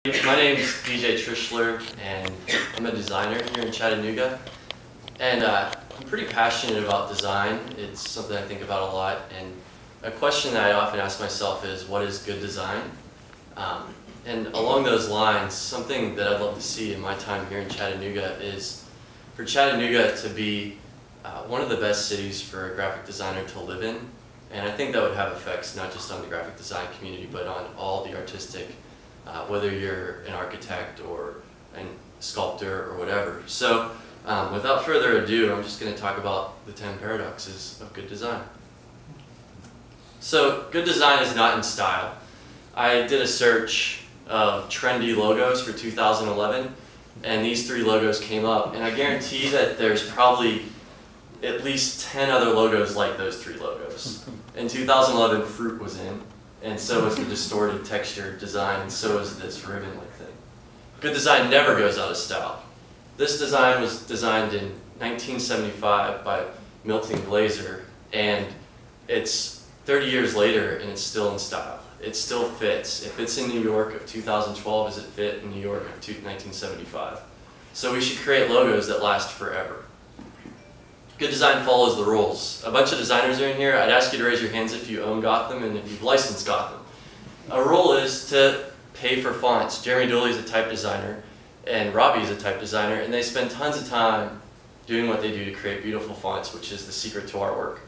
My name is DJ Trischler, and I'm a designer here in Chattanooga. And I'm pretty passionate about design. It's something I think about a lot. And a question that I often ask myself is, what is good design? And along those lines, something that I'd love to see in my time here in Chattanooga is for Chattanooga to be one of the best cities for a graphic designer to live in. And I think that would have effects not just on the graphic design community, but on all the artistic, whether you're an architect or a sculptor or whatever. So without further ado, I'm just going to talk about the 10 paradoxes of good design. So good design is not in style. I did a search of trendy logos for 2011, and these 3 logos came up, and I guarantee that there's probably at least 10 other logos like those 3 logos. In 2011, fruit was in, and so was the distorted texture design, and so is this ribbon-like thing. Good design never goes out of style. This design was designed in 1975 by Milton Glaser, and it's 30 years later and it's still in style. It still fits. It fits in New York of 2012 as it fit in New York of 1975. So we should create logos that last forever. Good design follows the rules. A bunch of designers are in here. I'd ask you to raise your hands if you own Gotham and if you've licensed Gotham. A rule is to pay for fonts. Jeremy Dooley is a type designer, and Robbie is a type designer, and they spend tons of time doing what they do to create beautiful fonts, which is the secret to our work.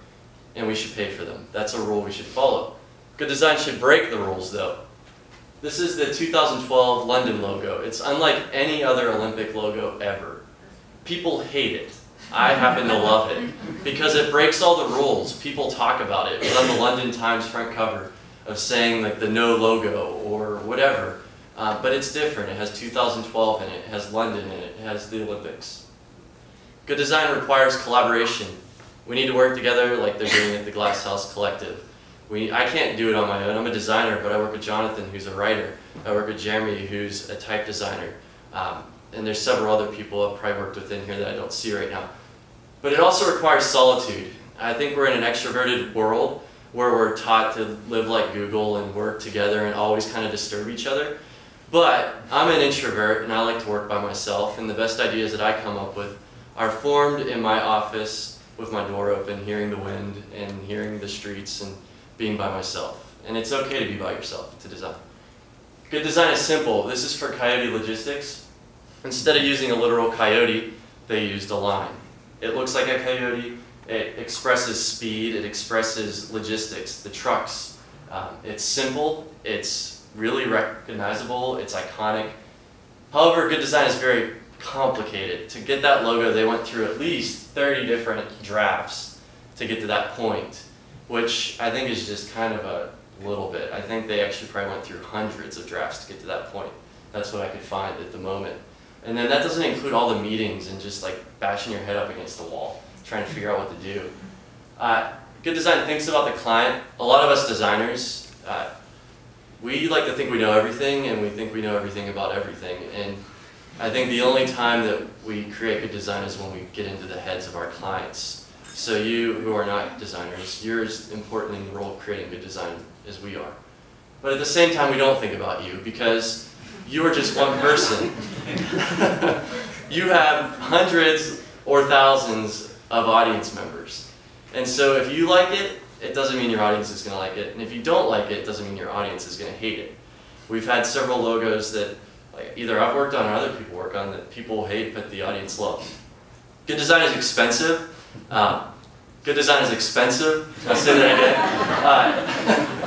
And we should pay for them. That's a rule we should follow. Good design should break the rules, though. This is the 2012 London logo. It's unlike any other Olympic logo ever. People hate it. I happen to love it because it breaks all the rules. People talk about it. It was on the London Times front cover of saying like the no logo or whatever. But it's different. It has 2012 in it. It has London in it. It has the Olympics. Good design requires collaboration. We need to work together like they're doing at the Glass House Collective. I can't do it on my own. I'm a designer, but I work with Jonathan, who's a writer. I work with Jeremy, who's a type designer. And there's several other people I've probably worked with in here that I don't see right now. But it also requires solitude. I think we're in an extroverted world where we're taught to live like Google and work together and always kind of disturb each other. But I'm an introvert and I like to work by myself, and the best ideas that I come up with are formed in my office with my door open, hearing the wind and hearing the streets and being by myself. And it's okay to be by yourself to design. Good design is simple. This is for Coyote Logistics. Instead of using a literal coyote, they used a line. It looks like a coyote, it expresses speed, it expresses logistics, the trucks. It's simple, it's really recognizable, it's iconic. However, good design is very complicated. To get that logo, they went through at least 30 different drafts to get to that point, which I think is just kind of a little bit. I think they actually probably went through hundreds of drafts to get to that point. That's what I could find at the moment. And then that doesn't include all the meetings and just like bashing your head up against the wall, trying to figure out what to do. Good design thinks about the client. A lot of us designers, we like to think we know everything, and we think we know everything about everything. And I think the only time that we create good design is when we get into the heads of our clients. So you who are not designers, you're as important in the role of creating good design as we are. But at the same time, we don't think about you because you are just one person. You have hundreds or thousands of audience members. And so if you like it, it doesn't mean your audience is going to like it. And if you don't like it, it doesn't mean your audience is going to hate it. We've had several logos that either I've worked on or other people work on that people hate but the audience loves. Good design is expensive. Good design is expensive. I'll say that again.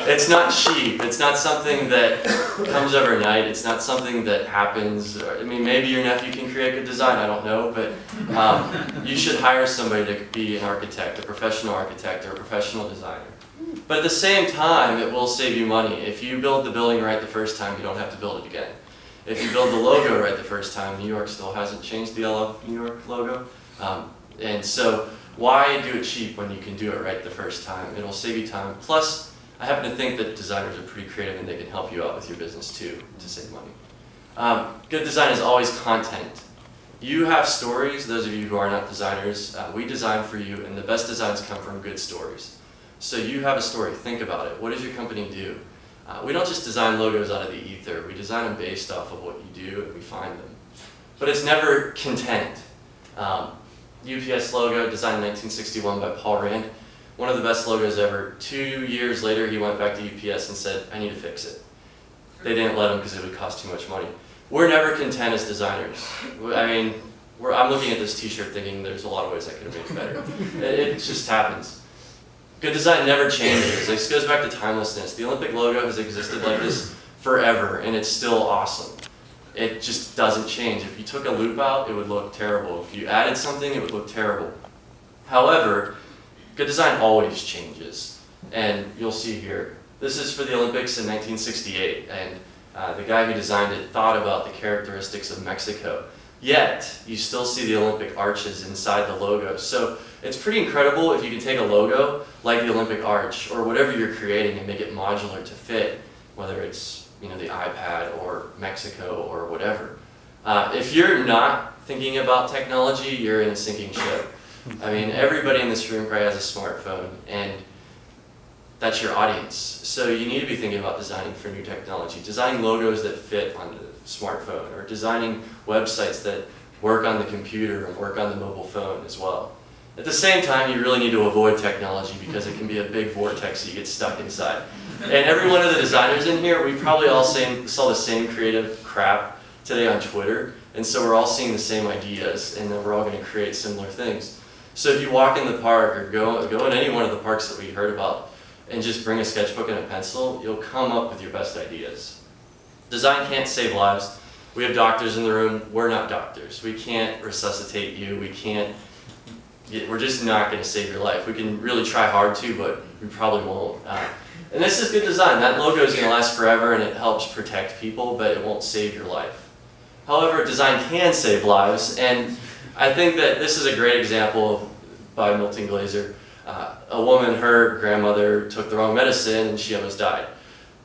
It's not cheap. It's not something that comes overnight. It's not something that happens. I mean, maybe your nephew can create good design. I don't know, but you should hire somebody to be an architect, a professional architect, or a professional designer. But at the same time, it will save you money. If you build the building right the first time, you don't have to build it again. If you build the logo right the first time, New York still hasn't changed the I Love New York logo. And so why do it cheap when you can do it right the first time? It'll save you time. Plus, I happen to think that designers are pretty creative and they can help you out with your business too to save money. Good design is always content. You have stories, those of you who are not designers, we design for you, and the best designs come from good stories. So you have a story, think about it. What does your company do? We don't just design logos out of the ether. We design them based off of what you do, and we find them. But it's never content. UPS logo, designed in 1961 by Paul Rand. One of the best logos ever. 2 years later, he went back to UPS and said, I need to fix it. They didn't let him because it would cost too much money. We're never content as designers. I mean, I'm looking at this t-shirt thinking there's a lot of ways I could have made it better. It just happens. Good design never changes. This goes back to timelessness. The Olympic logo has existed like this forever, and it's still awesome. It just doesn't change. If you took a loop out, it would look terrible. If you added something, it would look terrible. However, good design always changes. And you'll see here, this is for the Olympics in 1968, and the guy who designed it thought about the characteristics of Mexico. Yet, you still see the Olympic arches inside the logo. So it's pretty incredible if you can take a logo like the Olympic arch or whatever you're creating and make it modular to fit, whether it's the iPad or Mexico or whatever. If you're not thinking about technology, you're in a sinking ship. I mean, everybody in this room probably has a smartphone, and that's your audience. So you need to be thinking about designing for new technology, designing logos that fit on the smartphone, or designing websites that work on the computer and work on the mobile phone as well. At the same time, you really need to avoid technology because it can be a big vortex that you get stuck inside. And every one of the designers in here, we probably all saw the same creative crap today on Twitter, and so we're all seeing the same ideas, and then we're all going to create similar things. So if you walk in the park or go in any one of the parks that we heard about and just bring a sketchbook and a pencil, you'll come up with your best ideas. Design can't save lives. We have doctors in the room. We're not doctors. We can't resuscitate you. We're just not going to save your life. We can really try hard to, but we probably won't. And this is good design. That logo is going to last forever, and it helps protect people, but it won't save your life. However, design can save lives, and I think that this is a great example by Milton Glaser. A woman, her grandmother took the wrong medicine, and she almost died.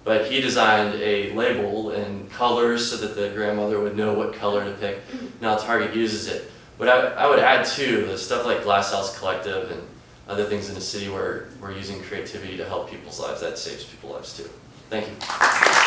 But he designed a label and colors so that the grandmother would know what color to pick. Now Target uses it. But I would add too, the stuff like Glass House Collective and other things in the city where we're using creativity to help people's lives. That saves people's lives too. Thank you.